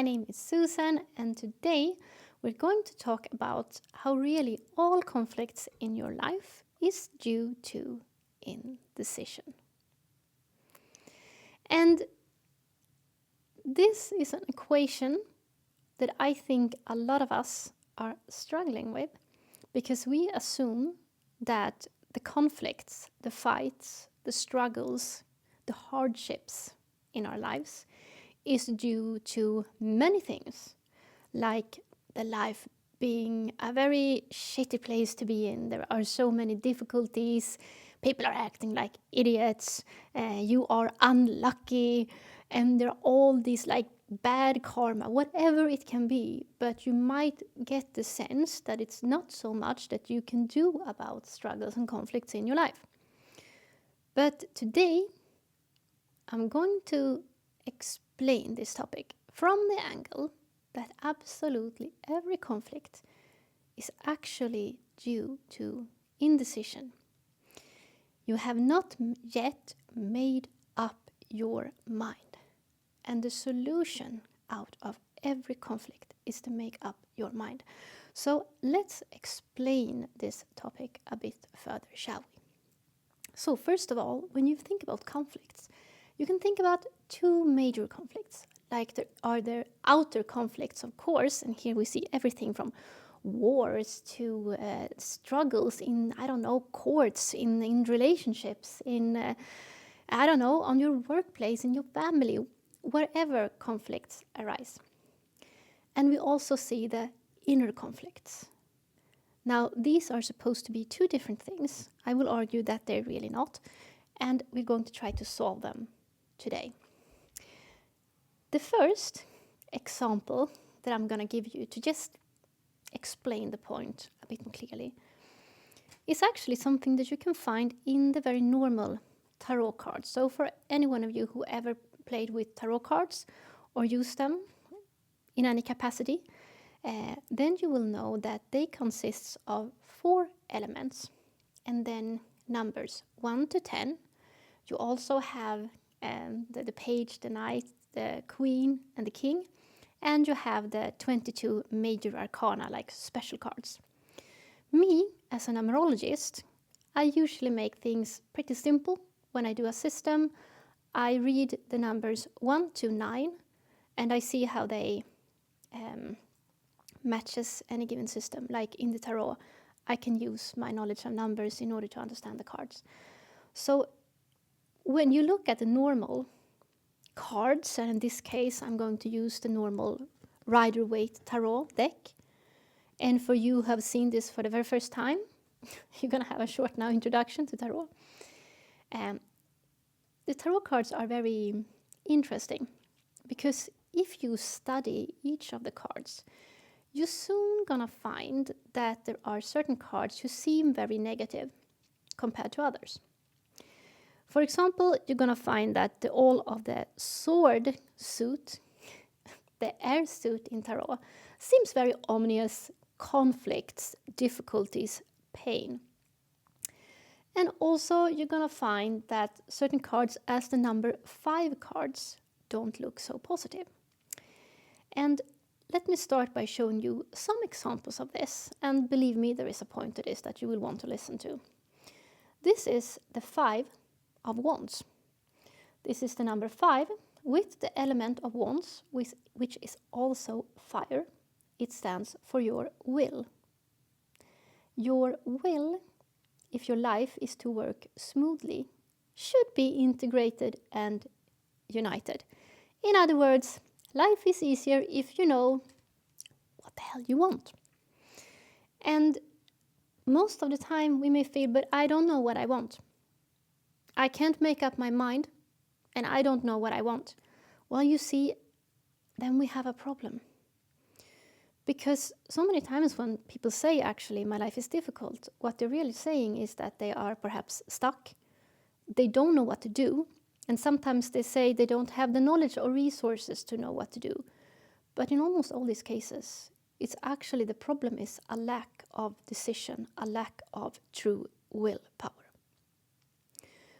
name is Susan, and today we're going to talk about how really all conflicts in your life is due to indecision. And this is an equation that I think a lot of us are struggling with because we assume that the conflicts, the fights, the struggles, the hardships in our lives is due to many things, like the life being a very shitty place to be in. There are so many difficulties, people are acting like idiots, you are unlucky, and there are all these like bad karma, whatever it can be. But you might get the sense that it's not so much that you can do about struggles and conflicts in your life. But today I'm going to explain this topic from the angle that absolutely every conflict is actually due to indecision. You have not yet made up your mind, and the solution out of every conflict is to make up your mind. So let's explain this topic a bit further, shall we? So first of all, when you think about conflicts, you can think about two major conflicts. Like there are the outer conflicts, of course, and here we see everything from wars to struggles in, courts, in relationships, in, on your workplace, in your family, wherever conflicts arise. And we also see the inner conflicts. Now, these are supposed to be two different things. I will argue that they're really not, and we're going to try to solve them today. The first example that I'm going to give you to just explain the point a bit more clearly is actually something that you can find in the very normal tarot cards. So for any one of you who ever played with tarot cards or used them in any capacity, then you will know that they consist of 4 elements and then numbers 1 to 10. You also have the page, the knight, the queen and the king, and you have the 22 major arcana, like special cards. Me, as a numerologist, I usually make things pretty simple. When I do a system, I read the numbers 1 to 9 and I see how they matches any given system. Like in the tarot, I can use my knowledge of numbers in order to understand the cards. So when you look at the normal cards, and in this case I'm going to use the normal Rider-Waite tarot deck, and for you who have seen this for the very first time, you're going to have a short now introduction to tarot. The tarot cards are very interesting because if you study each of the cards, you're soon gonna find that there are certain cards who seem very negative compared to others. For example, you're gonna find that all of the sword suit, the air suit in tarot, seems very ominous, conflicts, difficulties, pain. And also you're gonna find that certain cards, as the number 5 cards, don't look so positive. And let me start by showing you some examples of this, and believe me, there is a point to this that you will want to listen to. This is the 5 of Wands. This is the number 5 with the element of Wands, which is also fire. It stands for your will. Your will, if your life is to work smoothly, should be integrated and united. In other words, life is easier if you know what the hell you want. And most of the time we may feel, but I don't know what I want. I can't make up my mind and I don't know what I want. Well, you see, then we have a problem. Because so many times when people say, actually, my life is difficult, what they're really saying is that they are perhaps stuck. They don't know what to do. And sometimes they say they don't have the knowledge or resources to know what to do. But in almost all these cases, it's actually the problem is a lack of decision, a lack of true willpower.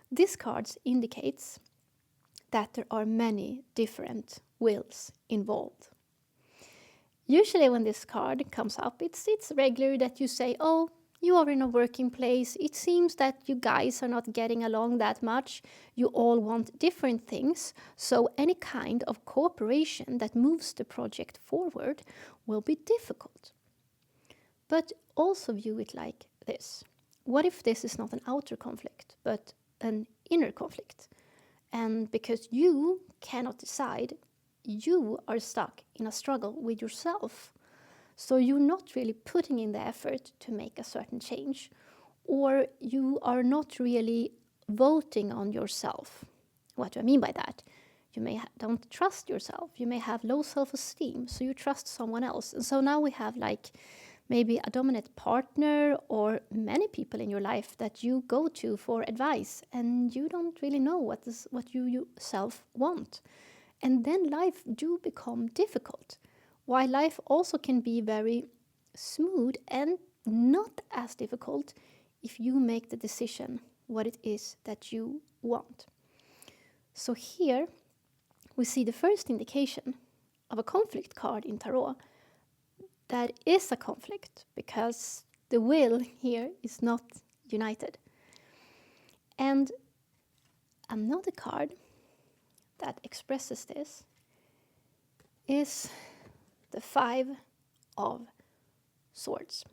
This card indicates that there are many different wills involved Usually when this card comes up, it's regular that you say, oh, you are in a working place. It seems that you guys are not getting along that much. You all want different things. So any kind of cooperation that moves the project forward will be difficult. But also view it like this. What if this is not an outer conflict, but an inner conflict? And because you cannot decide, you are stuck in a struggle with yourself. So you're not really putting in the effort to make a certain change, or you are not really voting on yourself. What do I mean by that? You may don't trust yourself. You may have low self-esteem, so you trust someone else. And so now we have like maybe a dominant partner or many people in your life that you go to for advice, and you don't really know what you yourself want. And then life do become difficult. While life also can be very smooth and not as difficult if you make the decision what it is that you want. So here we see the first indication of a conflict card in tarot that is a conflict because the will here is not united. And another card that expresses this is the 5 of Swords.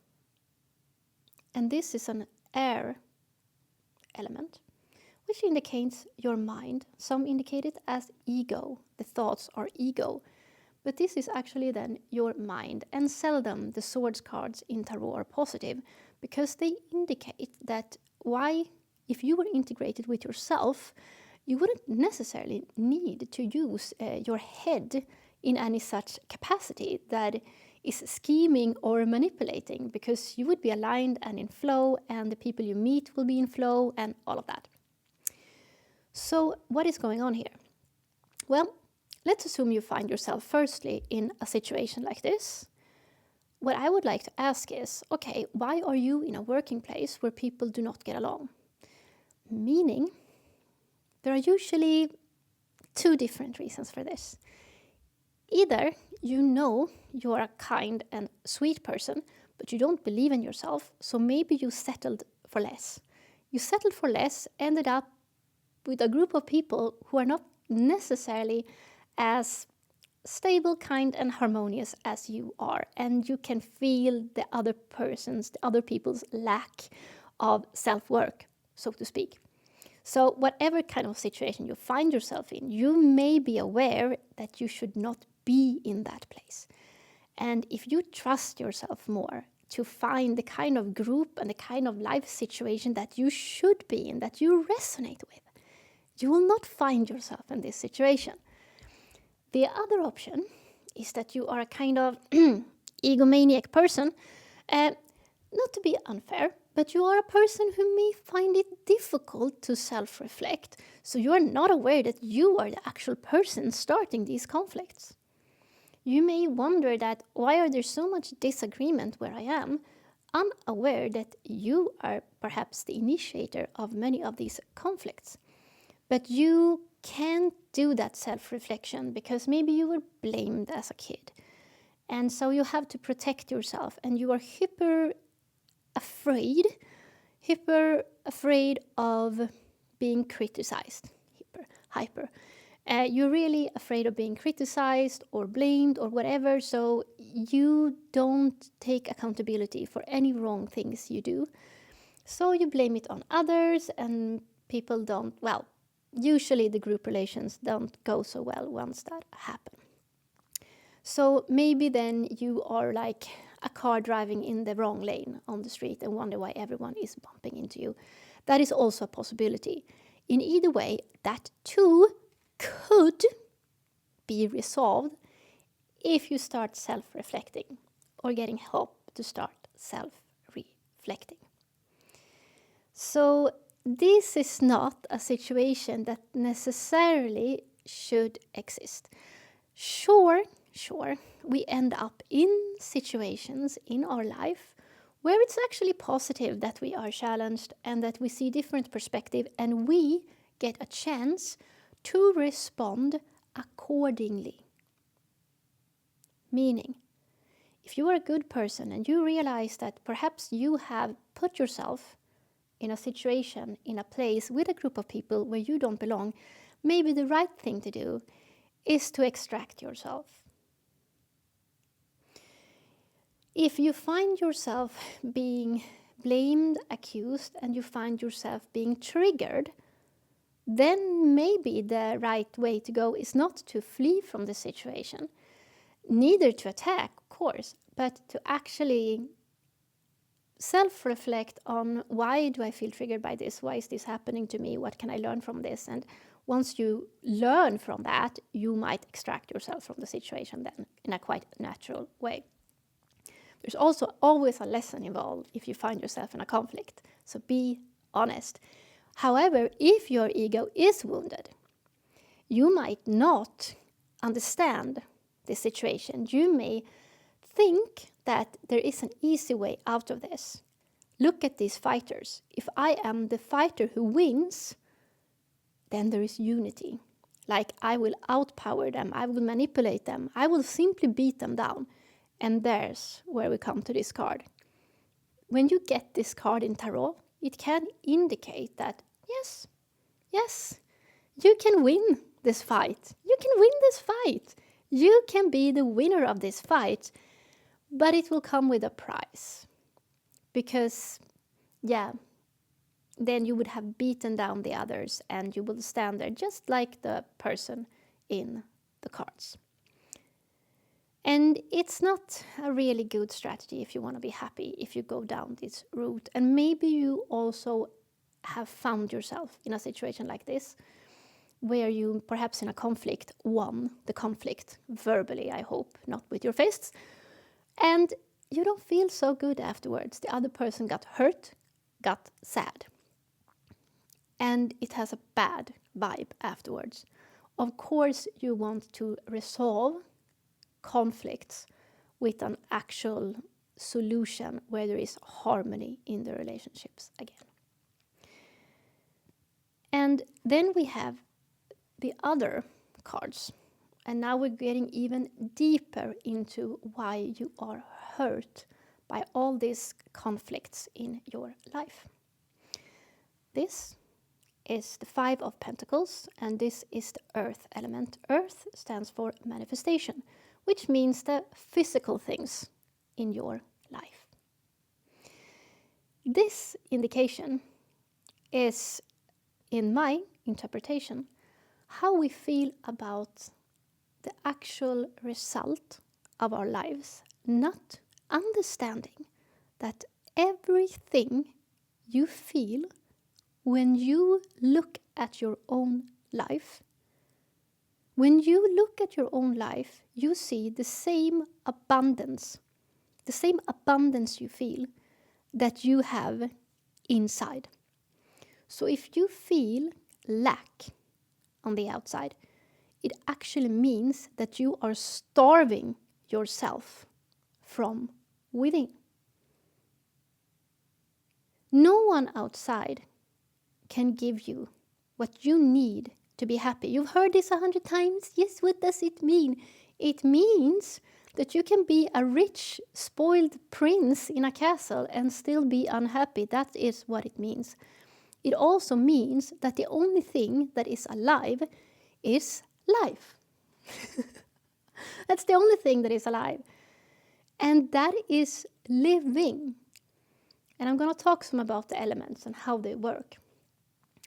And this is an air element, which indicates your mind. Some indicate it as ego. The thoughts are ego. But this is actually then your mind. And seldom the Swords cards in tarot are positive, because they indicate that if you were integrated with yourself, you wouldn't necessarily need to use your head in any such capacity that is scheming or manipulating, because you would be aligned and in flow, and the people you meet will be in flow and all of that. So what is going on here? Well, let's assume you find yourself firstly in a situation like this. What I would like to ask is, okay, why are you in a working place where people do not get along? Meaning, there are usually 2 different reasons for this. Either you know you're a kind and sweet person, but you don't believe in yourself, so maybe you settled for less. You settled for less, ended up with a group of people who are not necessarily as stable, kind, and harmonious as you are, and you can feel the other people's lack of self-work, so to speak. So whatever kind of situation you find yourself in, you may be aware that you should not be in that place. And if you trust yourself more to find the kind of group and the kind of life situation that you should be in, that you resonate with, you will not find yourself in this situation. The other option is that you are a kind of egomaniac person. Not to be unfair, but you are a person who may find it difficult to self-reflect, so you are not aware that you are the actual person starting these conflicts. You may wonder that why are there so much disagreement where I am, unaware that you are perhaps the initiator of many of these conflicts. But you can't do that self-reflection because maybe you were blamed as a kid. And so you have to protect yourself, and you are hyper afraid of being criticized. Hyper. You're really afraid of being criticized or blamed or whatever, so you don't take accountability for any wrong things you do. So you blame it on others, and people don't, usually the group relations don't go so well once that happens. So maybe then you are like a car driving in the wrong lane on the street and wonder why everyone is bumping into you. That is also a possibility. In either way, that too could be resolved if you start self-reflecting or getting help to start self-reflecting. So this is not a situation that necessarily should exist. Sure, we end up in situations in our life where it's actually positive that we are challenged and that we see different perspective, and we get a chance to respond accordingly. Meaning, If you are a good person and you realize that perhaps you have put yourself in a situation, in a place with a group of people where you don't belong, maybe the right thing to do is to extract yourself. If you find yourself being blamed, accused, and you find yourself being triggered, then maybe the right way to go is not to flee from the situation, neither to attack, of course, but to actually self-reflect on, why do I feel triggered by this? Why is this happening to me? What can I learn from this? And once you learn from that, you might extract yourself from the situation then in a quite natural way. There's also always a lesson involved if you find yourself in a conflict, so be honest. However, if your ego is wounded, you might not understand the situation. You may think that there is an easy way out of this. Look at these fighters. If I am the fighter who wins, then there is unity. Like, I will outpower them, I will manipulate them, I will simply beat them down. And there's where we come to this card. When you get this card in tarot, it can indicate that, yes, you can win this fight. You can win this fight. You can be the winner of this fight, but it will come with a price. Because, then you would have beaten down the others and you will stand there just like the person in the cards. And it's not a really good strategy if you want to be happy, if you go down this route. And maybe you also have found yourself in a situation like this, where you, perhaps in a conflict, won the conflict verbally, I hope, not with your fists. And you don't feel so good afterwards. The other person got hurt, got sad. And it has a bad vibe afterwards. Of course, you want to resolve conflicts with an actual solution where there is harmony in the relationships again. And then we have the other cards. And now we're getting even deeper into why you are hurt by all these conflicts in your life. This is the 5 of Pentacles, and this is the Earth element. Earth stands for manifestation, which means the physical things in your life. This indication is, in my interpretation, how we feel about the actual result of our lives, not understanding that everything you feel when you look at your own life, when you look at your own life, you see the same abundance you feel that you have inside. So if you feel lack on the outside, it actually means that you are starving yourself from within. No one outside can give you what you need to be happy. You've heard this 100 times. Yes, what does it mean? It means that you can be a rich, spoiled prince in a castle and still be unhappy. That is what it means. It also means that the only thing that is alive is life. That's the only thing that is alive. And that is living. And I'm going to talk some about the elements and how they work.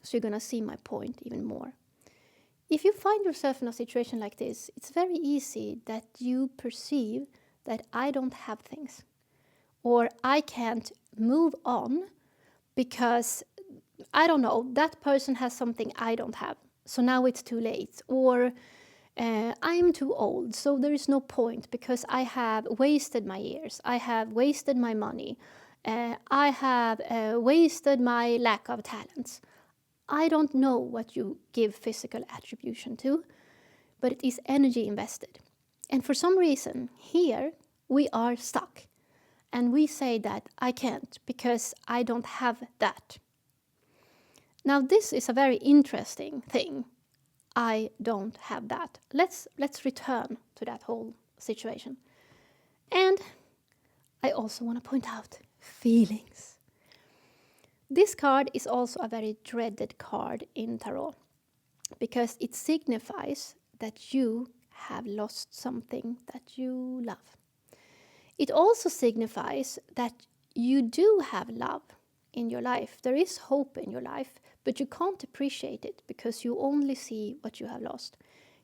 So you're going to see my point even more. If you find yourself in a situation like this, it's very easy that you perceive that I don't have things. Or I can't move on because, I don't know, that person has something I don't have. So now it's too late. Or I'm too old, so there is no point because I have wasted my years. I have wasted my money. I have wasted my lack of talents. I don't know what you give physical attribution to, but it is energy invested. And for some reason, here we are stuck. And we say that I can't because I don't have that. Now this is a very interesting thing. I don't have that. Let's return to that whole situation. And I also want to point out feelings. This card is also a very dreaded card in tarot because it signifies that you have lost something that you love. It also signifies that you do have love in your life. There is hope in your life, but you can't appreciate it because you only see what you have lost.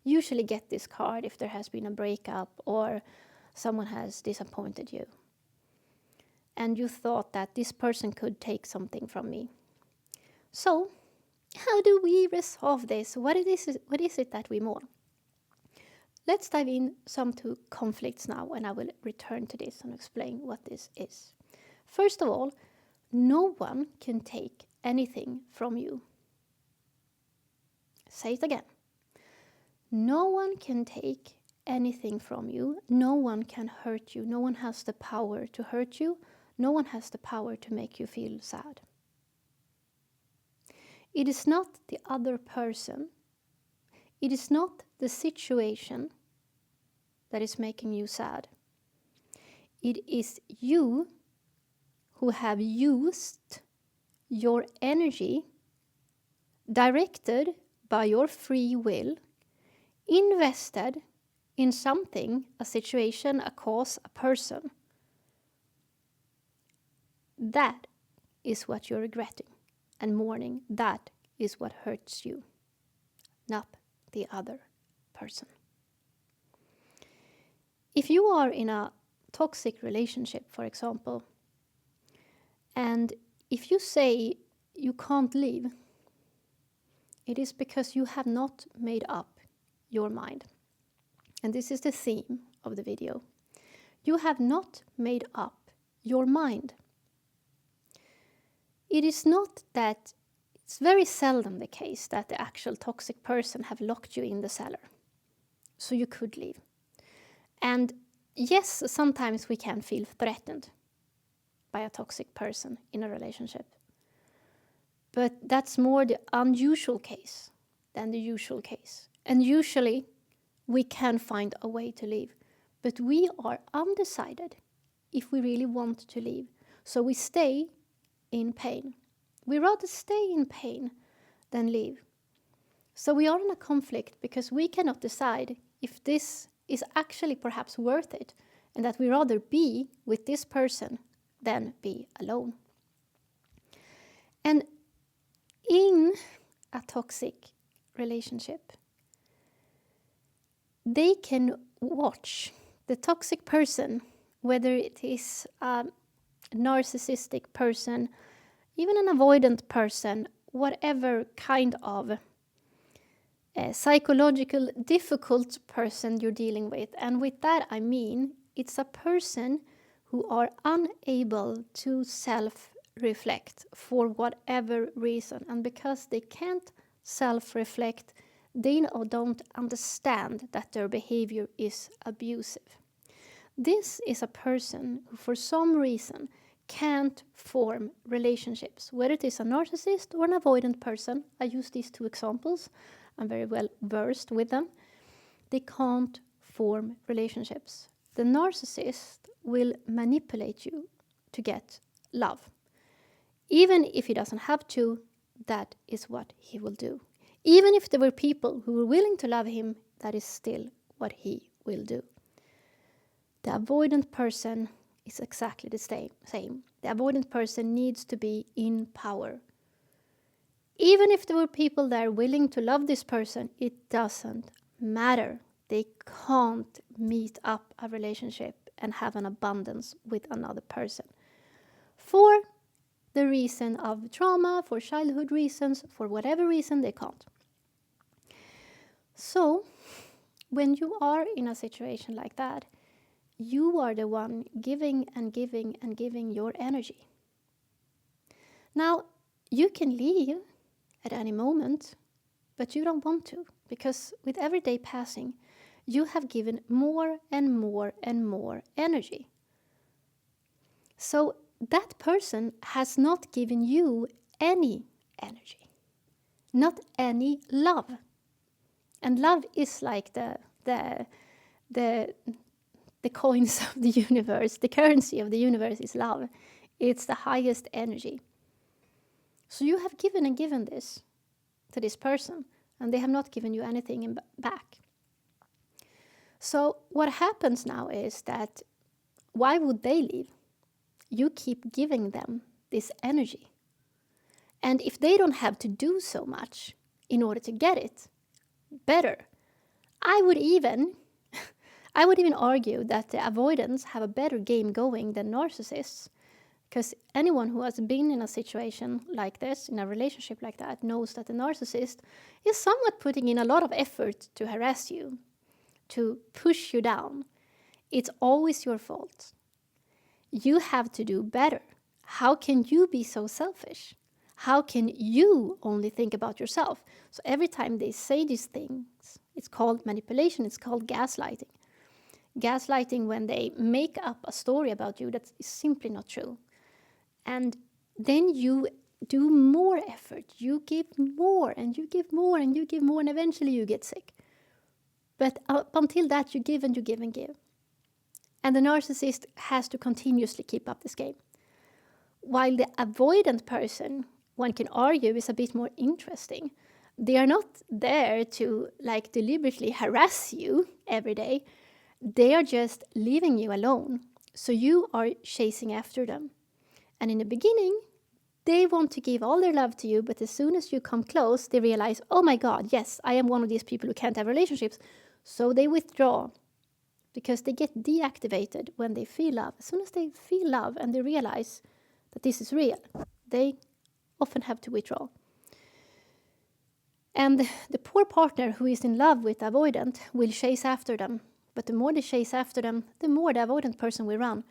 You usually get this card if there has been a breakup or someone has disappointed you. And you thought that this person could take something from me. So, how do we resolve this? What is it that we mourn? Let's dive in some to conflicts now, and I will return to this and explain what this is. First of all, no one can take anything from you. Say it again. No one can take anything from you. No one can hurt you. No one has the power to hurt you. No one has the power to make you feel sad. It is not the other person. It is not the situation that is making you sad. It is you who have used your energy directed by your free will, invested in something, a situation, a cause, a person. That is what you're regretting and mourning. That is what hurts you, not the other person. If you are in a toxic relationship, for example, and if you say you can't leave, it is because you have not made up your mind. And this is the theme of the video. You have not made up your mind. It is not that, it's very seldom the case that the actual toxic person have locked you in the cellar, so you could leave. And yes, sometimes we can feel threatened by a toxic person in a relationship. But that's more the unusual case than the usual case. And usually we can find a way to leave. But we are undecided if we really want to leave. So we stay in pain. We rather stay in pain than leave. So we are in a conflict because we cannot decide if this is actually perhaps worth it, and that we rather be with this person than be alone. And in a toxic relationship, they can watch the toxic person, whether it is a narcissistic person, even an avoidant person, whatever kind of psychological difficult person you're dealing with. And with that I mean it's a person who are unable to self-reflect for whatever reason. And because they can't self-reflect, they don't understand that their behavior is abusive. This is a person who for some reason can't form relationships, whether it is a narcissist or an avoidant person. I use these two examples. I'm very well versed with them. They can't form relationships. The narcissist will manipulate you to get love. Even if he doesn't have to, that is what he will do. Even if there were people who were willing to love him, that is still what he will do. The avoidant person is exactly the same. The avoidant person needs to be in power. Even if there were people there willing to love this person, it doesn't matter. They can't meet up a relationship and have an abundance with another person. For the reason of trauma, for childhood reasons, for whatever reason, they can't. So, when you are in a situation like that, you are the one giving and giving and giving your energy. Now, you can leave at any moment, but you don't want to, because with every day passing, you have given more and more and more energy. So that person has not given you any energy, not any love. And love is like the the coins of the universe, the currency of the universe is love. It's the highest energy. So you have given and given this to this person, and they have not given you anything back. So what happens now is that, why would they leave? You keep giving them this energy. And if they don't have to do so much in order to get it, better. I would even argue that the avoidants have a better game going than narcissists. Because anyone who has been in a situation like this, in a relationship like that, knows that the narcissist is somewhat putting in a lot of effort to harass you, to push you down. It's always your fault. You have to do better. How can you be so selfish? How can you only think about yourself? So every time they say these things, it's called manipulation, it's called gaslighting. Gaslighting when they make up a story about you that is simply not true. And then you do more effort. You give more and you give more and you give more, and eventually you get sick. But up until that, you give and you give and give. And the narcissist has to continuously keep up this game. While the avoidant person, one can argue, is a bit more interesting. They are not there to deliberately harass you every day. They are just leaving you alone. So you are chasing after them. And in the beginning, they want to give all their love to you, but as soon as you come close, they realize, oh my God, yes, I am one of these people who can't have relationships. So they withdraw, because they get deactivated when they feel love. As soon as they feel love and they realize that this is real, they often have to withdraw. And the poor partner who is in love with the avoidant will chase after them. But the more they chase after them, the more the avoidant person will run.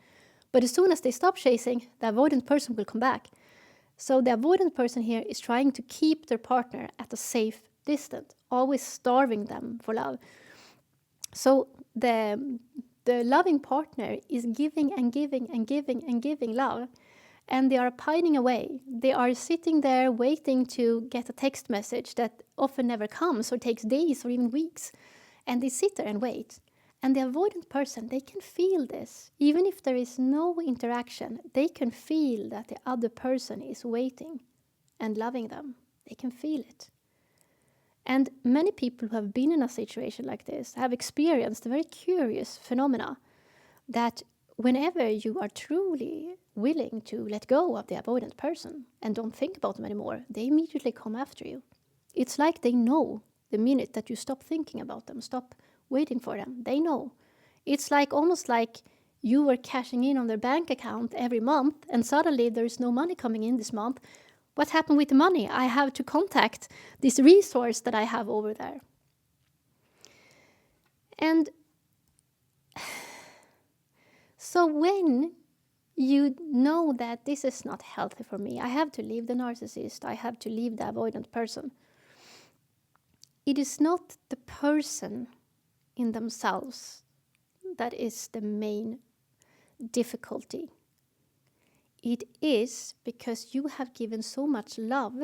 But as soon as they stop chasing, the avoidant person will come back. So the avoidant person here is trying to keep their partner at a safe distance, always starving them for love. So the loving partner is giving and giving and giving and giving love, and they are pining away. They are sitting there waiting to get a text message that often never comes, or takes days or even weeks. And they sit there and wait. And the avoidant person, they can feel this. Even if there is no interaction, they can feel that the other person is waiting and loving them. They can feel it. And many people who have been in a situation like this have experienced a very curious phenomena, that whenever you are truly willing to let go of the avoidant person and don't think about them anymore, they immediately come after you. It's like they know the minute that you stop thinking about them, stop waiting for them. They know. It's almost like you were cashing in on their bank account every month, and suddenly there is no money coming in this month. What happened with the money? I have to contact this resource that I have over there. And so when you know that this is not healthy for me, I have to leave the narcissist, I have to leave the avoidant person, it is not the person in themselves that is the main difficulty. It is because you have given so much love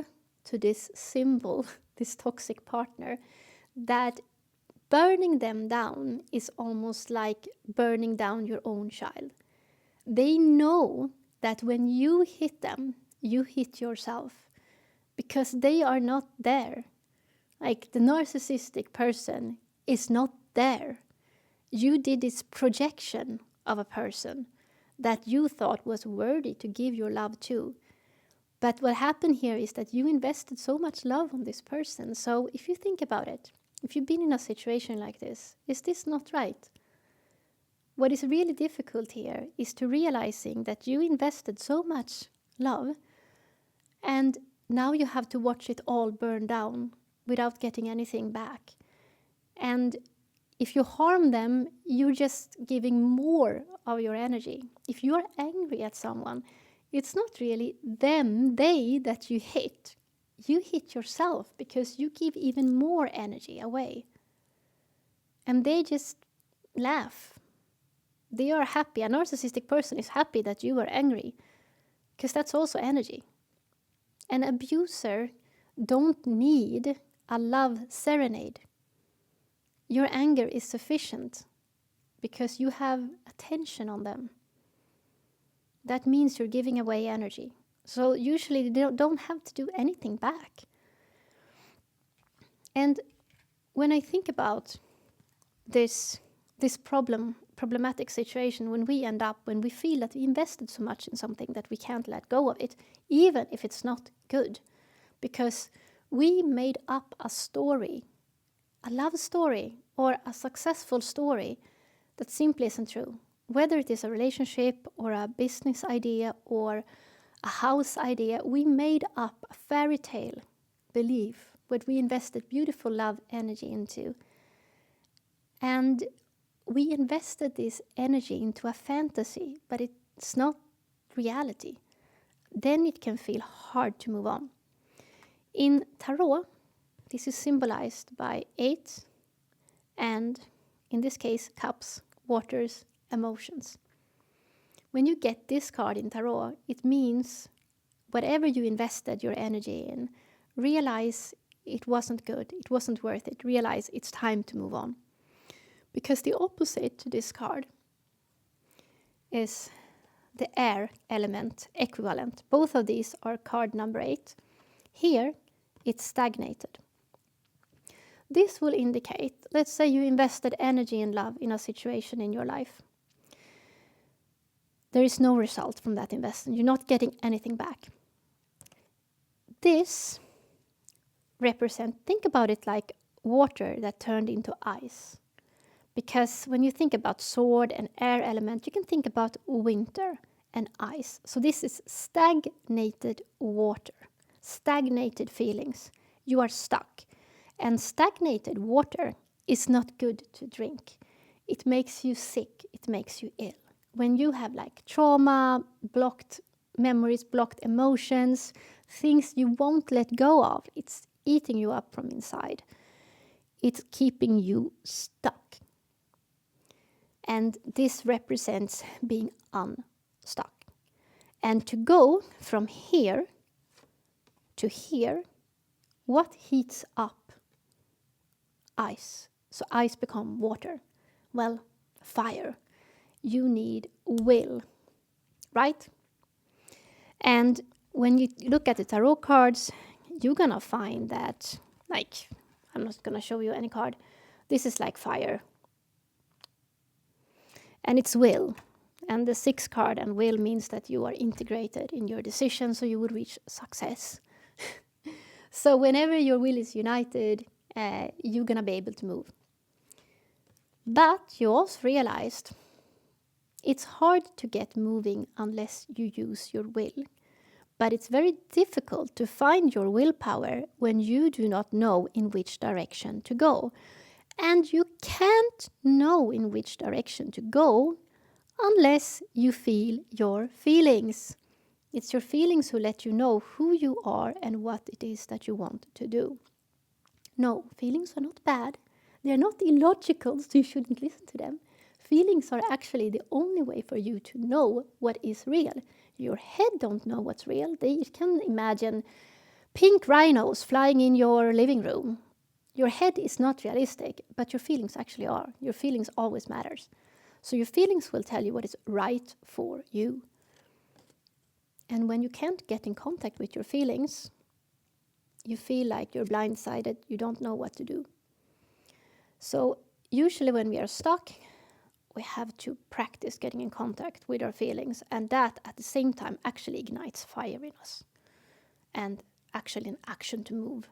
to this symbol, this toxic partner, that burning them down is almost like burning down your own child. They know that when you hit them, you hit yourself, because they are not there. The narcissistic person is not there. You did this projection of a person that you thought was worthy to give your love to. But what happened here is that you invested so much love on this person. So if you think about it, if you've been in a situation like this, is this not right? What is really difficult here is to realizing that you invested so much love, and now you have to watch it all burn down without getting anything back. And if you harm them, you're just giving more of your energy. If you are angry at someone, it's not really they that you hit. You hit yourself because you give even more energy away. And they just laugh. They are happy. A narcissistic person is happy that you are angry, because that's also energy. An abuser don't need a love serenade. Your anger is sufficient, because you have attention on them. That means you're giving away energy. So usually they don't have to do anything back. And when I think about this problematic situation, when we feel that we invested so much in something that we can't let go of it, even if it's not good, because we made up a story, a love story or a successful story that simply isn't true. Whether it is a relationship or a business idea or a house idea, we made up a fairy tale belief what we invested beautiful love energy into. And we invested this energy into a fantasy, but it's not reality. Then it can feel hard to move on. In tarot, this is symbolized by 8 and, in this case, cups, waters, emotions. When you get this card in tarot, it means whatever you invested your energy in, realize it wasn't good, it wasn't worth it, realize it's time to move on. Because the opposite to this card is the air element equivalent. Both of these are card number 8. Here, it's stagnated. This will indicate, let's say you invested energy and love in a situation in your life. There is no result from that investment. You're not getting anything back. This represents, think about it like water that turned into ice. Because when you think about sword and air element, you can think about winter and ice. So this is stagnated water, stagnated feelings. You are stuck. And stagnated water is not good to drink. It makes you sick. It makes you ill. When you have like trauma, blocked memories, blocked emotions, things you won't let go of, it's eating you up from inside. It's keeping you stuck. And this represents being unstuck. And to go from here to here, what heats up ice? So ice becomes water. Well, fire. You need will, right? And when you look at the tarot cards, you're gonna find that, like, I'm not gonna show you any card. This is like fire. And it's will. And the 6th card and will means that you are integrated in your decision, so you would reach success. So whenever your will is united, you're gonna be able to move. But you also realized it's hard to get moving unless you use your will. But it's very difficult to find your willpower when you do not know in which direction to go. And you can't know in which direction to go unless you feel your feelings. It's your feelings who let you know who you are and what it is that you want to do. No, feelings are not bad. They're not illogical, so you shouldn't listen to them. Feelings are actually the only way for you to know what is real. Your head don't know what's real. They can imagine pink rhinos flying in your living room. Your head is not realistic, but your feelings actually are. Your feelings always matters. So your feelings will tell you what is right for you. And when you can't get in contact with your feelings, you feel like you're blindsided, you don't know what to do. So usually when we are stuck, we have to practice getting in contact with our feelings, and that at the same time actually ignites fire in us and actually an action to move.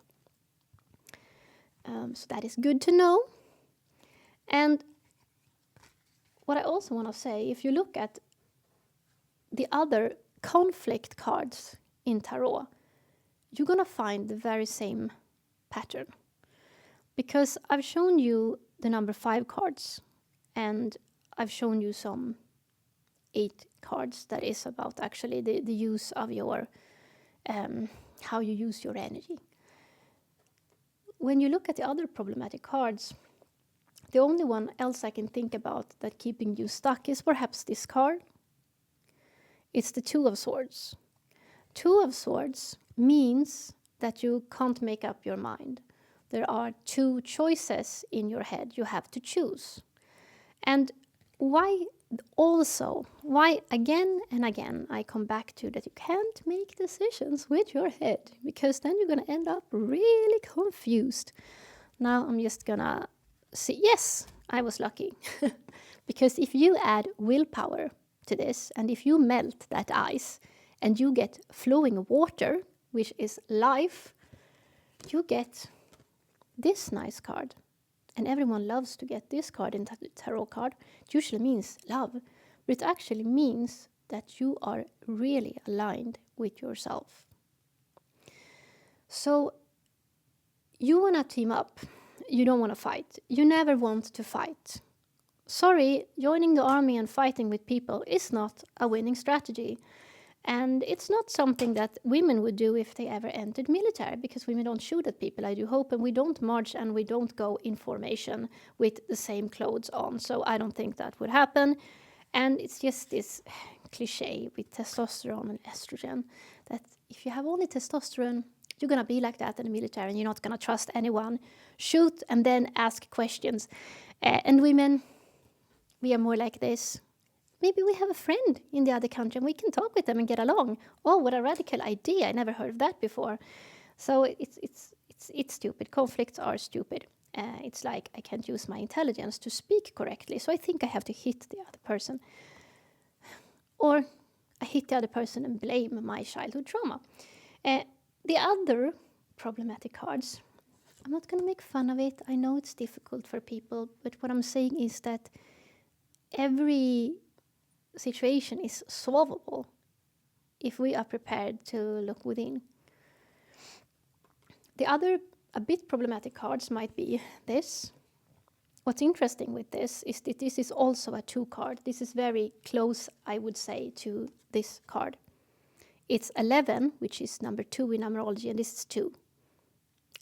So that is good to know. And what I also want to say, if you look at the other conflict cards in tarot, you're going to find the very same pattern. Because I've shown you the number 5 cards, and I've shown you some 8 cards that is about actually the use of your, how you use your energy. When you look at the other problematic cards, the only one else I can think about that keeping you stuck is perhaps this card. It's the 2 of Swords. 2 of Swords means that you can't make up your mind. There are 2 choices in your head you have to choose. And why again and again I come back to that you can't make decisions with your head, because then you're going to end up really confused. Now I'm just gonna say, yes, I was lucky. Because if you add willpower to this, and if you melt that ice and you get flowing water, which is life, you get this nice card. And everyone loves to get this card in tarot card. It usually means love, but it actually means that you are really aligned with yourself. So you want to team up. You don't want to fight. You never want to fight. Sorry, joining the army and fighting with people is not a winning strategy. And it's not something that women would do if they ever entered military, because women don't shoot at people, I do hope, and we don't march and we don't go in formation with the same clothes on. So I don't think that would happen. And it's just this cliche with testosterone and estrogen, that if you have only testosterone, you're going to be like that in the military and you're not going to trust anyone. Shoot and then ask questions. And women, we are more like this. Maybe we have a friend in the other country and we can talk with them and get along. Oh, what a radical idea. I never heard of that before. So it's stupid. Conflicts are stupid. It's like I can't use my intelligence to speak correctly. So I think I have to hit the other person. Or I hit the other person and blame my childhood trauma. The other problematic cards, I'm not going to make fun of it. I know it's difficult for people. But what I'm saying is that every situation is solvable if we are prepared to look within. The other a bit problematic cards might be this. What's interesting with this is that this is also a 2 card. This is very close, I would say, to this card. It's 11, which is number 2 in numerology, and this is 2.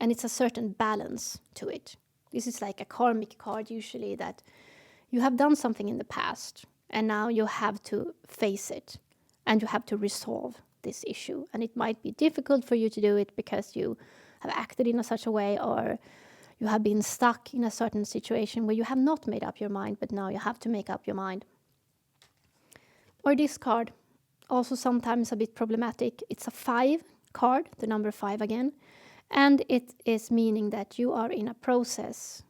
And it's a certain balance to it. This is like a karmic card usually, that you have done something in the past and now you have to face it and you have to resolve this issue. And it might be difficult for you to do it because you have acted in such a way, or you have been stuck in a certain situation where you have not made up your mind, but now you have to make up your mind. Or this card, also sometimes a bit problematic. It's a 5 card, the number 5 again. And it is meaning that you are in a process.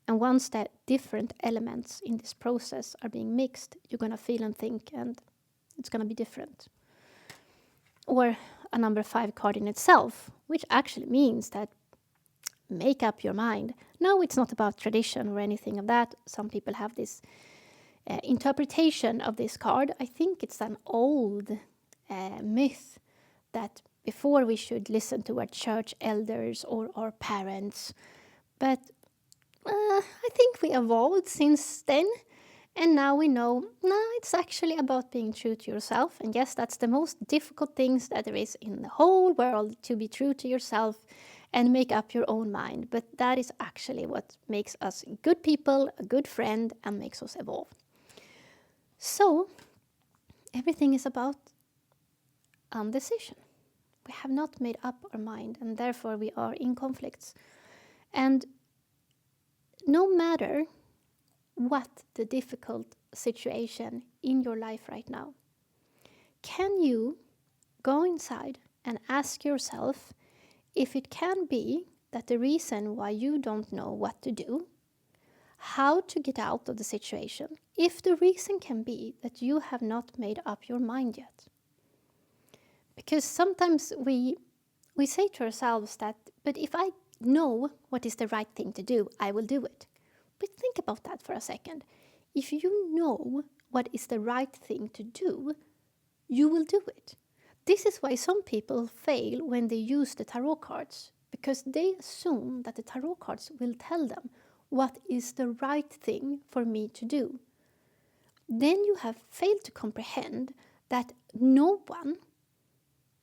And once that different elements in this process are being mixed, you're going to feel and think, and it's going to be different. Or a number 5 card in itself, which actually means that make up your mind. No, it's not about tradition or anything of that. Some people have this interpretation of this card. I think it's an old myth that before we should listen to our church elders or our parents. But I think we evolved since then. And now we know, no, it's actually about being true to yourself. And yes, that's the most difficult things that there is in the whole world, to be true to yourself and make up your own mind. But that is actually what makes us good people, a good friend, and makes us evolve. So, everything is about indecision. We have not made up our mind, and therefore we are in conflicts. And no matter what the difficult situation in your life right now, can you go inside and ask yourself if it can be that the reason why you don't know what to do, how to get out of the situation, if the reason can be that you have not made up your mind yet? Because sometimes we say to ourselves that, but if I know what is the right thing to do, I will do it. But think about that for a second. If you know what is the right thing to do, you will do it. This is why some people fail when they use the tarot cards, because they assume that the tarot cards will tell them what is the right thing for me to do. Then you have failed to comprehend that no one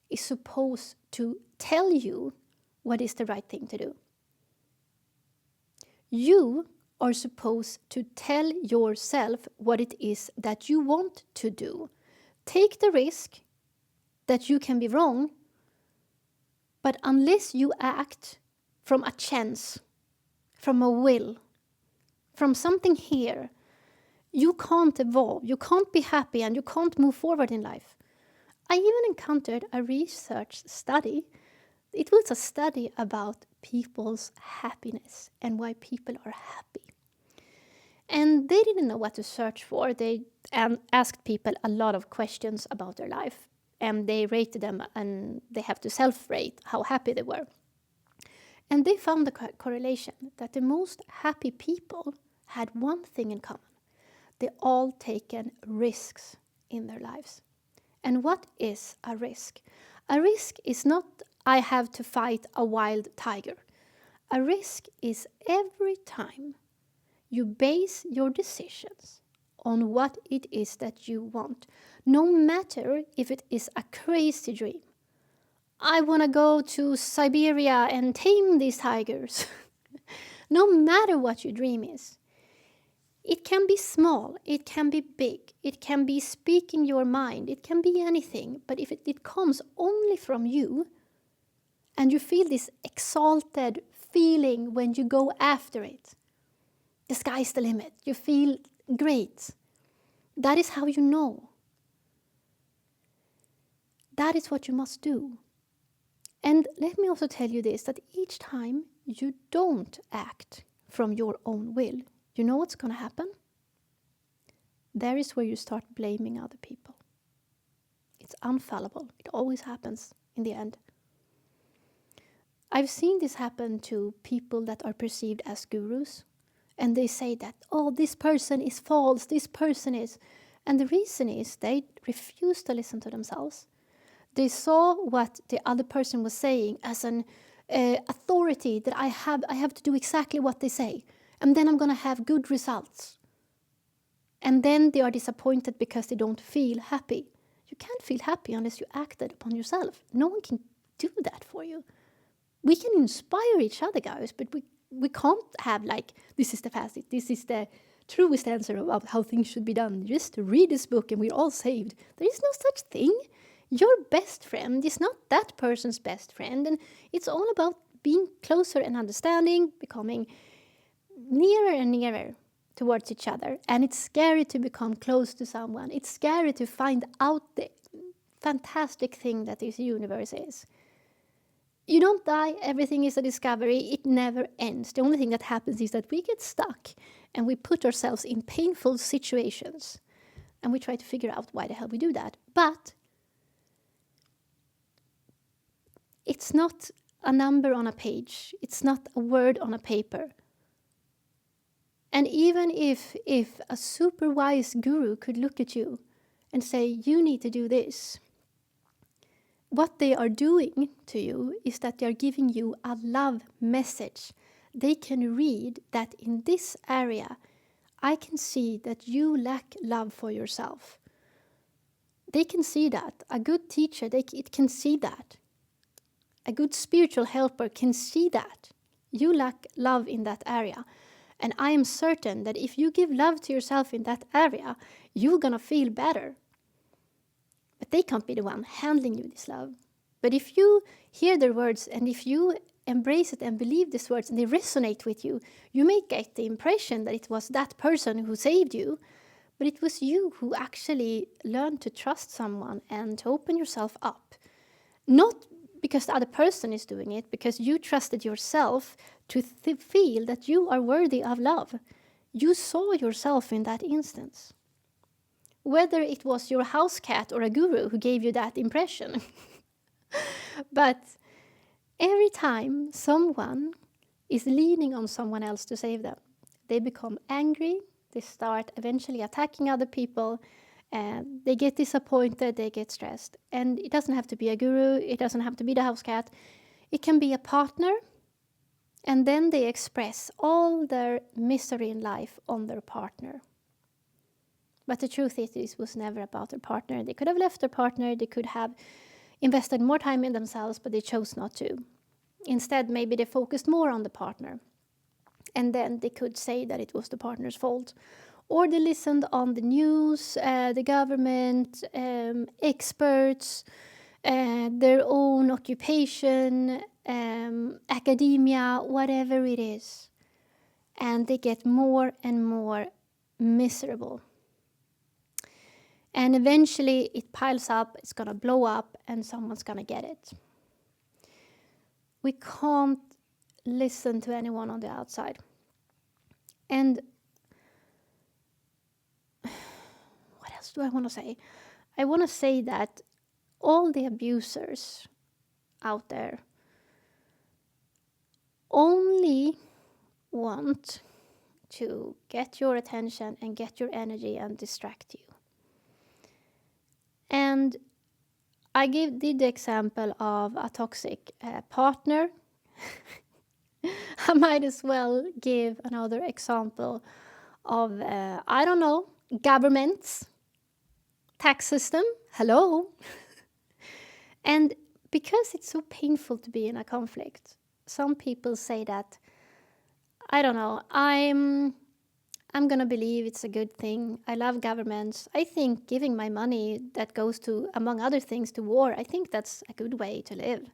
is supposed to tell you what is the right thing to do. You are supposed to tell yourself what it is that you want to do. Take the risk that you can be wrong, but unless you act from a chance, from a will, from something here, you can't evolve, you can't be happy, and you can't move forward in life. I even encountered a research study. It was a study about people's happiness and why people are happy. And they didn't know what to search for. They asked people a lot of questions about their life, and they rated them, and they have to self-rate how happy they were. And they found the correlation that the most happy people had one thing in common. They all taken risks in their lives. And what is a risk? A risk is not, I have to fight a wild tiger. A risk is every time you base your decisions on what it is that you want, no matter if it is a crazy dream. I want to go to Siberia and tame these tigers. No matter what your dream is. It can be small, it can be big, it can be speaking your mind, it can be anything. But if it comes only from you, and you feel this exalted feeling when you go after it, the sky's the limit, you feel great. That is how you know. That is what you must do. And let me also tell you this, that each time you don't act from your own will, you know what's going to happen? There is where you start blaming other people. It's infallible. It always happens in the end. I've seen this happen to people that are perceived as gurus. And they say that, oh, this person is false, this person is. And the reason is they refuse to listen to themselves. They saw what the other person was saying as an authority, that I have to do exactly what they say. And then I'm going to have good results. And then they are disappointed because they don't feel happy. You can't feel happy unless you acted upon yourself. No one can do that for you. We can inspire each other, guys, but we can't have like, this is the fastest, this is the truest answer about how things should be done. Just read this book and we're all saved. There is no such thing. Your best friend is not that person's best friend. And it's all about being closer and understanding, becoming nearer and nearer towards each other. And it's scary to become close to someone. It's scary to find out the fantastic thing that this universe is. You don't die, everything is a discovery, it never ends. The only thing that happens is that we get stuck and we put ourselves in painful situations. And we try to figure out why the hell we do that. But it's not a number on a page. It's not a word on a paper. And even if a super wise guru could look at you and say, you need to do this, what they are doing to you is that they are giving you a love message. They can read that in this area, I can see that you lack love for yourself. They can see that. A good teacher, it can see that. A good spiritual helper can see that. You lack love in that area. And I am certain that if you give love to yourself in that area, you're going to feel better. But they can't be the one handling you this love. But if you hear their words and if you embrace it and believe these words and they resonate with you, you may get the impression that it was that person who saved you, but it was you who actually learned to trust someone and to open yourself up. Not because the other person is doing it, because you trusted yourself to feel that you are worthy of love. You saw yourself in that instance. Whether it was your house cat or a guru who gave you that impression. But every time someone is leaning on someone else to save them, they become angry, they start eventually attacking other people, and they get disappointed, they get stressed. And it doesn't have to be a guru, it doesn't have to be the house cat. It can be a partner, and then they express all their misery in life on their partner. But the truth is, this was never about their partner. They could have left their partner, they could have invested more time in themselves, but they chose not to. Instead, maybe they focused more on the partner. And then they could say that it was the partner's fault. Or they listened on the news, the government, experts, their own occupation, academia, whatever it is. And they get more and more miserable. And eventually it piles up, it's going to blow up, and someone's going to get it. We can't listen to anyone on the outside. And what else do I want to say? I want to say that all the abusers out there only want to get your attention and get your energy and distract you. And I did the example of a toxic partner. I might as well give another example of, I don't know, governments, tax system, hello. And because it's so painful to be in a conflict, some people say that, I don't know, I'm gonna believe it's a good thing. I love governments. I think giving my money that goes to, among other things, to war, I think that's a good way to live.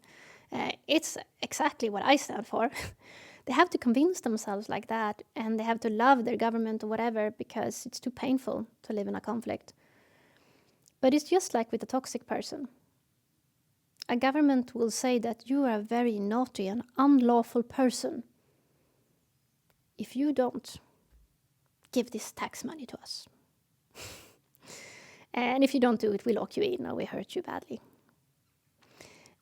It's exactly what I stand for. They have to convince themselves like that, and they have to love their government or whatever because it's too painful to live in a conflict. But it's just like with a toxic person. A government will say that you are a very naughty and unlawful person if you don't give this tax money to us. And if you don't do it, we lock you in or we hurt you badly.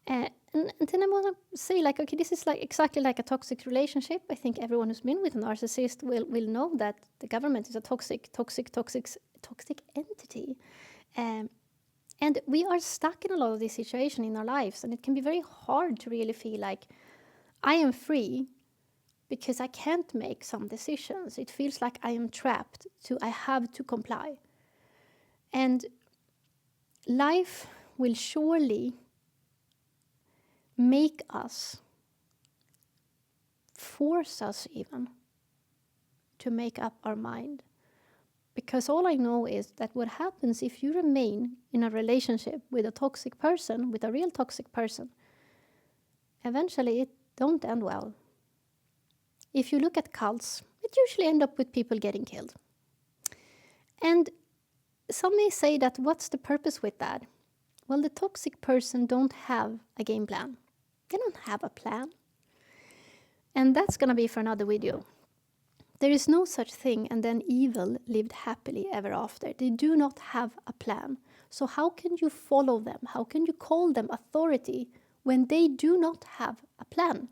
And then I want to say, like, okay, this is like exactly like a toxic relationship. I think everyone who's been with a narcissist will know that the government is a toxic entity. And we are stuck in a lot of this situation in our lives, and it can be very hard to really feel like I am free because I can't make some decisions. It feels like I am trapped, I have to comply. And life will surely make us, force us even, to make up our mind. Because all I know is that what happens if you remain in a relationship with a toxic person, with a real toxic person, eventually it don't end well. If you look at cults, it usually ends up with people getting killed. And some may say that what's the purpose with that? Well, the toxic person don't have a game plan. They don't have a plan. And that's going to be for another video. There is no such thing and then evil lived happily ever after. They do not have a plan. So how can you follow them? How can you call them authority when they do not have a plan?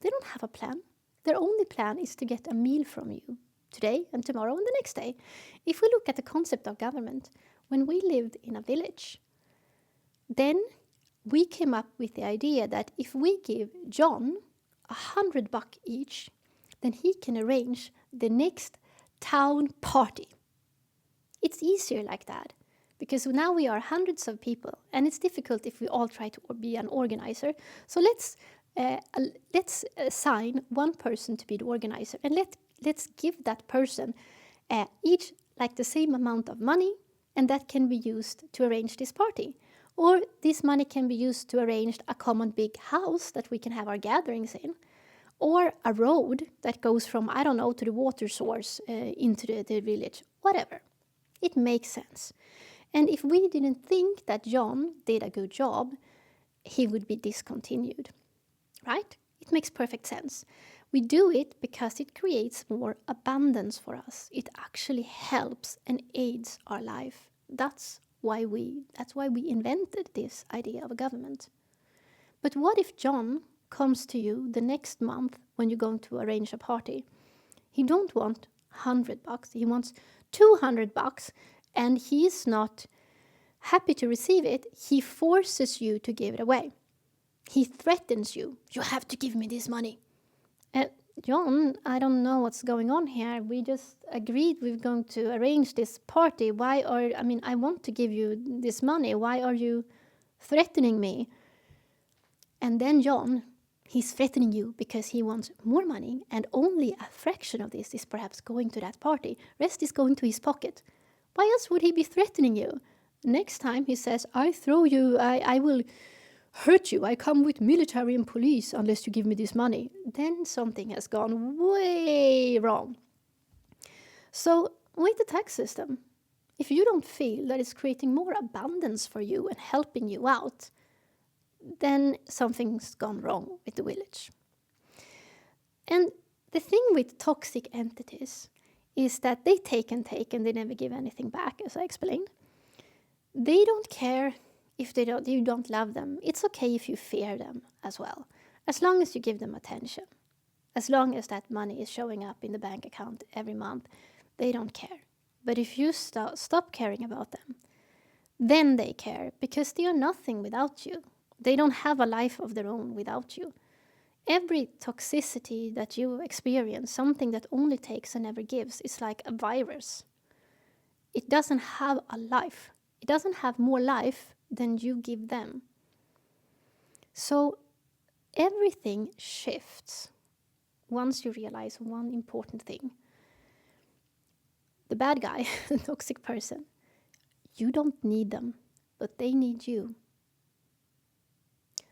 They don't have a plan. Their only plan is to get a meal from you today and tomorrow and the next day. If we look at the concept of government, when we lived in a village, then we came up with the idea that if we give John $100 each, then he can arrange the next town party. It's easier like that, because now we are hundreds of people, and it's difficult if we all try to be an organizer. So let's assign one person to be the organizer, and let's give that person each like the same amount of money, and that can be used to arrange this party. Or this money can be used to arrange a common big house that we can have our gatherings in. Or a road that goes from, I don't know, to the water source into the village. Whatever. It makes sense. And if we didn't think that John did a good job, he would be discontinued. Right? It makes perfect sense. We do it because it creates more abundance for us. It actually helps and aids our life. That's why we invented this idea of a government. But what if John comes to you the next month when you're going to arrange a party? He don't want $100, he wants $200, and he's not happy to receive it. He forces you to give it away. He threatens you. You have to give me this money. John, I don't know what's going on here. We just agreed we're going to arrange this party. I want to give you this money. Why are you threatening me? And then John, he's threatening you because he wants more money, and only a fraction of this is perhaps going to that party. Rest is going to his pocket. Why else would he be threatening you? Next time he says, I will hurt you. I come with military and police unless you give me this money. Then something has gone way wrong. So with the tax system, if you don't feel that it's creating more abundance for you and helping you out, then something's gone wrong with the village. And the thing with toxic entities is that they take and they never give anything back, as I explained. They don't care if you don't love them. It's okay if you fear them as well, as long as you give them attention. As long as that money is showing up in the bank account every month, they don't care. But if you stop caring about them, then they care, because they are nothing without you. They don't have a life of their own without you. Every toxicity that you experience, something that only takes and never gives, is like a virus. It doesn't have a life. It doesn't have more life than you give them. So everything shifts once you realize one important thing. The bad guy, the toxic person, you don't need them, but they need you.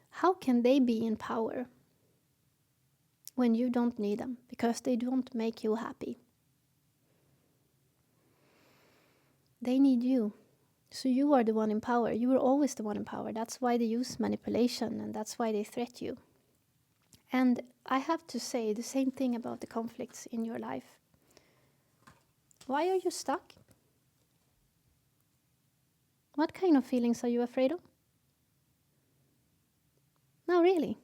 How can they be in power when you don't need them? Because they don't make you happy. They need you. So you are the one in power. You are always the one in power. That's why they use manipulation, and that's why they threat you. And I have to say the same thing about the conflicts in your life. Why are you stuck? What kind of feelings are you afraid of? No, really.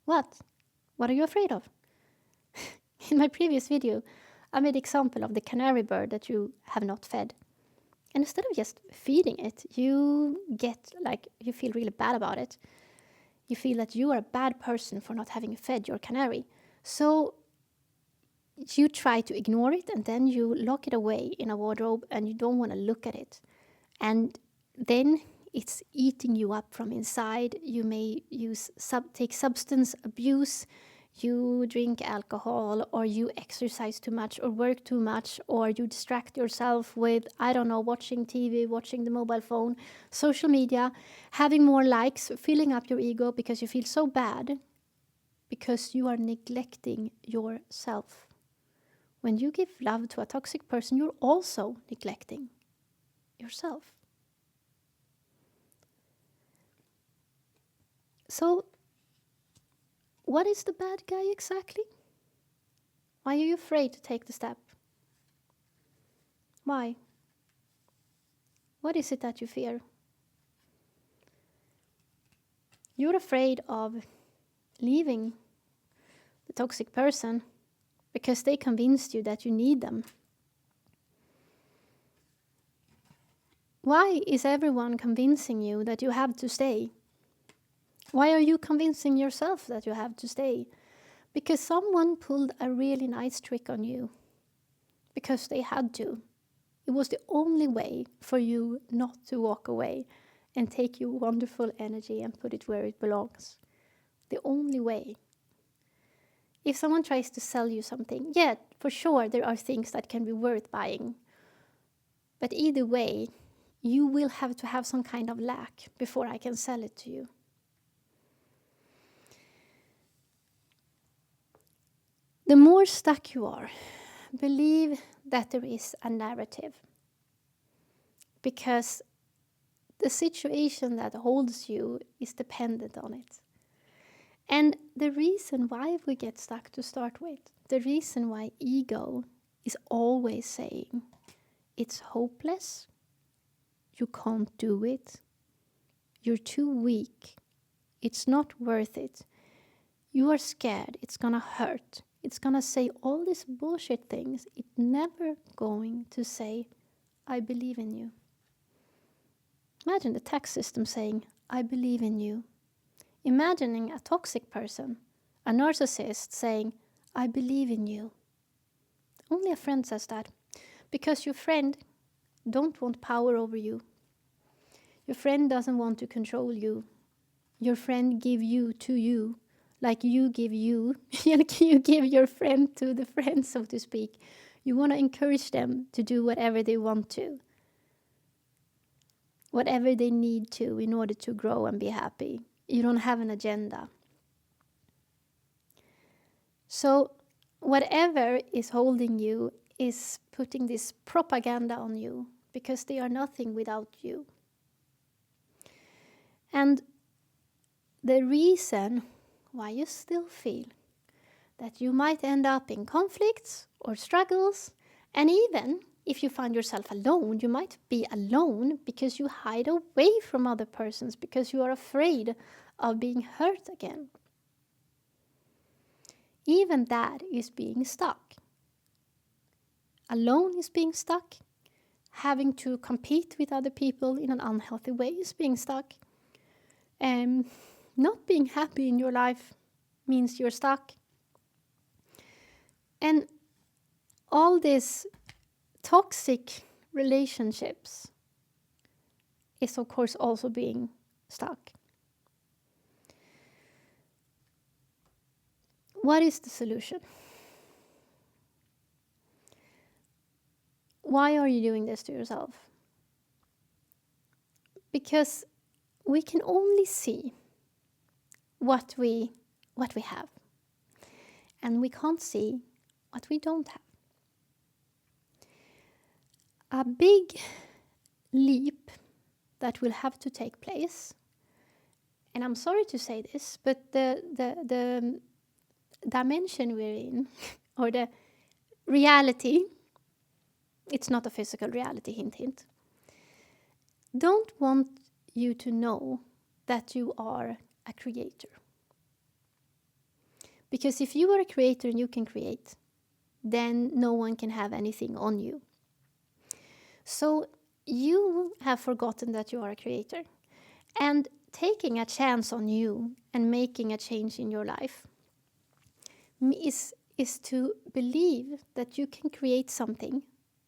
What? What are you afraid of? In my previous video, I made example of the canary bird that you have not fed. And instead of just feeding it, you feel really bad about it. You feel that you are a bad person for not having fed your canary. So you try to ignore it, and then you lock it away in a wardrobe, and you don't want to look at it. And then it's eating you up from inside. You may take substance abuse. You drink alcohol, or you exercise too much, or work too much, or you distract yourself with, I don't know, watching TV, watching the mobile phone, social media, having more likes, filling up your ego because you feel so bad because you are neglecting yourself. When you give love to a toxic person, you're also neglecting yourself. So, what is the bad guy exactly? Why are you afraid to take the step? Why? What is it that you fear? You're afraid of leaving the toxic person because they convinced you that you need them. Why is everyone convincing you that you have to stay? Why are you convincing yourself that you have to stay? Because someone pulled a really nice trick on you. Because they had to. It was the only way for you not to walk away and take your wonderful energy and put it where it belongs. The only way. If someone tries to sell you something, yeah, for sure there are things that can be worth buying. But either way, you will have to have some kind of lack before I can sell it to you. The more stuck you are, believe that there is a narrative. Because the situation that holds you is dependent on it. And the reason why we get stuck to start with, the reason why ego is always saying it's hopeless, you can't do it, you're too weak, it's not worth it, you are scared, it's gonna hurt, it's gonna say all these bullshit things, it's never going to say, I believe in you. Imagine the tax system saying, I believe in you. Imagining a toxic person, a narcissist saying, I believe in you. Only a friend says that, because your friend don't want power over you. Your friend doesn't want to control you. Your friend give you to you, like you give you, you give your friend to the friend, so to speak. You want to encourage them to do whatever they want to. Whatever they need to in order to grow and be happy. You don't have an agenda. So whatever is holding you is putting this propaganda on you because they are nothing without you. And the reason why you still feel that you might end up in conflicts or struggles, and even if you find yourself alone, you might be alone because you hide away from other persons because you are afraid of being hurt again. Even that is being stuck. Alone is being stuck. Having to compete with other people in an unhealthy way is being stuck. Not being happy in your life means you're stuck. And all these toxic relationships is of course also being stuck. What is the solution? Why are you doing this to yourself? Because we can only see what we have, and we can't see what we don't have. A big leap that will have to take place, and I'm sorry to say this, but the dimension we're in, or the reality, it's not a physical reality, hint, hint, don't want you to know that you are a creator. Because if you are a creator and you can create, then no one can have anything on you. So you have forgotten that you are a creator. And taking a chance on you and making a change in your life is to believe that you can create something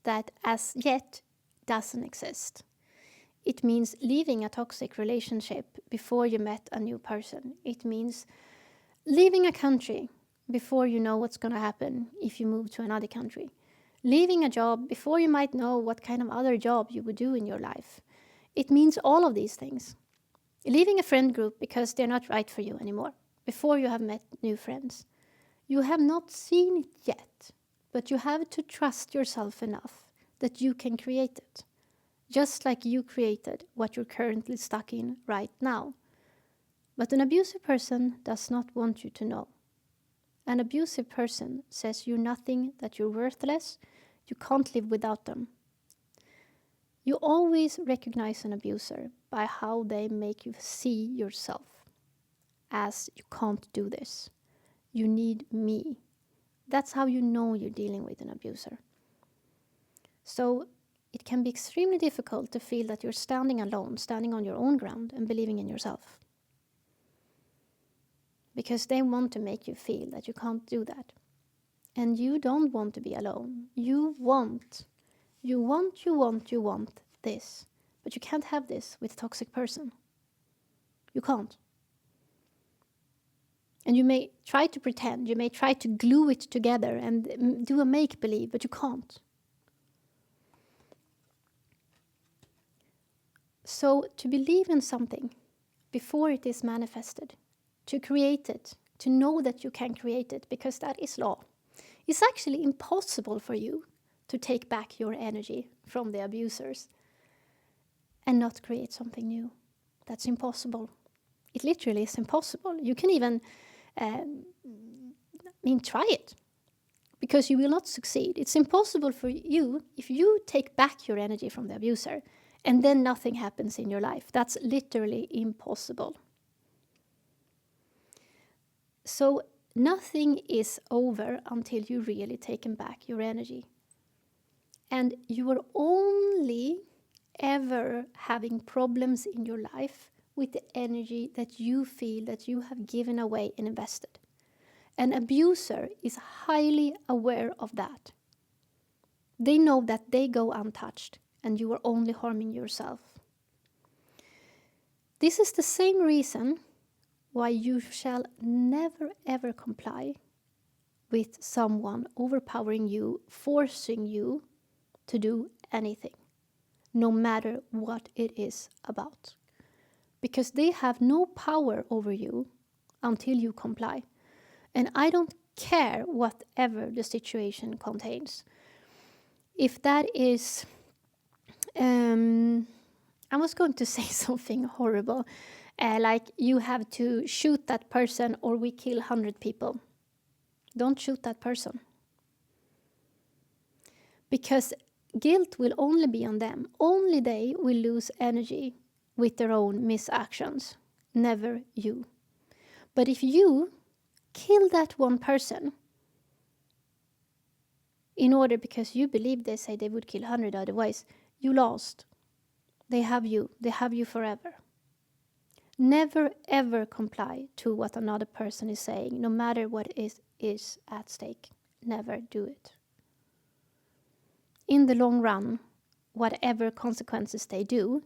that as yet doesn't exist. It means leaving a toxic relationship before you met a new person. It means leaving a country before you know what's going to happen if you move to another country. Leaving a job before you might know what kind of other job you would do in your life. It means all of these things. Leaving a friend group because they're not right for you anymore, before you have met new friends. You have not seen it yet, but you have to trust yourself enough that you can create it. Just like you created what you're currently stuck in right now. But an abusive person does not want you to know. An abusive person says you're nothing, that you're worthless, you can't live without them. You always recognize an abuser by how they make you see yourself. As you can't do this. You need me. That's how you know you're dealing with an abuser. So it can be extremely difficult to feel that you're standing alone, standing on your own ground and believing in yourself. Because they want to make you feel that you can't do that. And you don't want to be alone. You want this. But you can't have this with a toxic person. You can't. And you may try to pretend, you may try to glue it together and do a make-believe, but you can't. So to believe in something before it is manifested, to create it, to know that you can create it, because that is law, it's actually impossible for you to take back your energy from the abusers and not create something new. That's impossible. It literally is impossible. You can even try it, because you will not succeed. It's impossible for you if you take back your energy from the abuser and then nothing happens in your life. That's literally impossible. So nothing is over until you really taken back your energy. And you are only ever having problems in your life with the energy that you feel that you have given away and invested. An abuser is highly aware of that. They know that they go untouched and you are only harming yourself. This is the same reason why you shall never ever comply with someone overpowering you, forcing you to do anything, no matter what it is about. Because they have no power over you until you comply. And I don't care whatever the situation contains. if that is, I was going to say something horrible, like you have to shoot that person or we kill 100 people. Don't shoot that person. Because guilt will only be on them. Only they will lose energy with their own misactions, never you. But if you kill that one person in order, because you believe they say they would kill 100 otherwise, you lost. They have you forever. Never ever comply to what another person is saying, no matter what is at stake. Never do it. In the long run, whatever consequences they do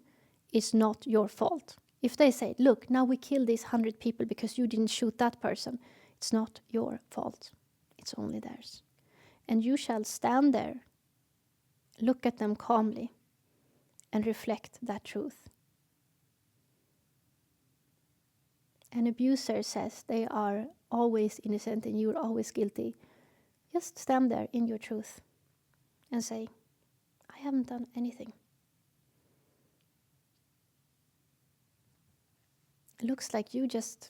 is not your fault. If they say, look, now we kill these 100 people because you didn't shoot that person, it's not your fault. It's only theirs. And you shall stand there, look at them calmly, and reflect that truth. An abuser says they are always innocent and you're always guilty. Just stand there in your truth and say, I haven't done anything. It looks like you just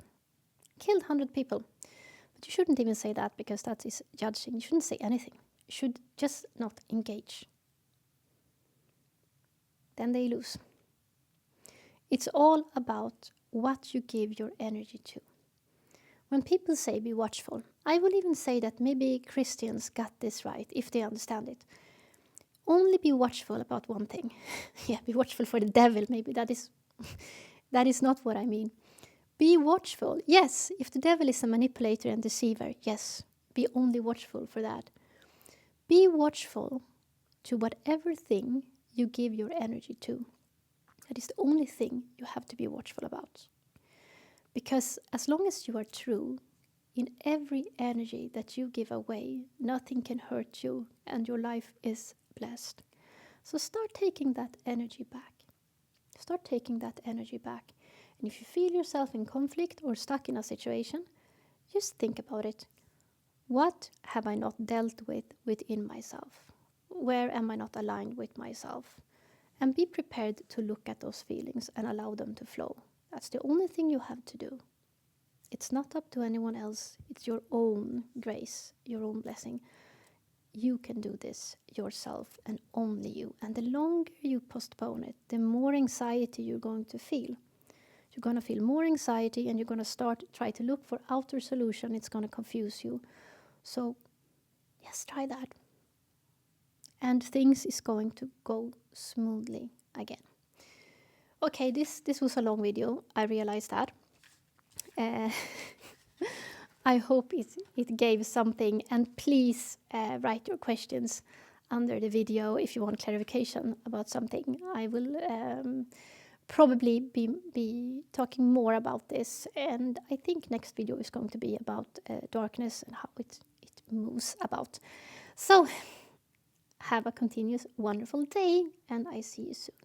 killed 100 people. But you shouldn't even say that, because that is judging. You shouldn't say anything. You should just not engage. Then they lose. It's all about what you give your energy to. When people say be watchful, I will even say that maybe Christians got this right, if they understand it. Only be watchful about one thing. Yeah, be watchful for the devil, maybe. That is not what I mean. Be watchful. Yes, if the devil is a manipulator and deceiver, yes, be only watchful for that. Be watchful to whatever thing you give your energy to. That is the only thing you have to be watchful about. Because as long as you are true, in every energy that you give away, nothing can hurt you and your life is blessed. So start taking that energy back. Start taking that energy back. And if you feel yourself in conflict or stuck in a situation, just think about it. What have I not dealt with within myself? Where am I not aligned with myself? And be prepared to look at those feelings and allow them to flow. That's the only thing you have to do. It's not up to anyone else. It's your own grace, your own blessing. You can do this yourself and only you. And the longer you postpone it, the more anxiety you're going to feel. You're going to feel more anxiety and you're going to try to look for outer solution. It's going to confuse you. So, yes, try that. And things is going to go smoothly again. Okay, this was a long video. I realized that. I hope it gave something. And please write your questions under the video if you want clarification about something. I will probably be talking more about this. And I think next video is going to be about darkness and how it moves about. So, have a continuous wonderful day, and I see you soon.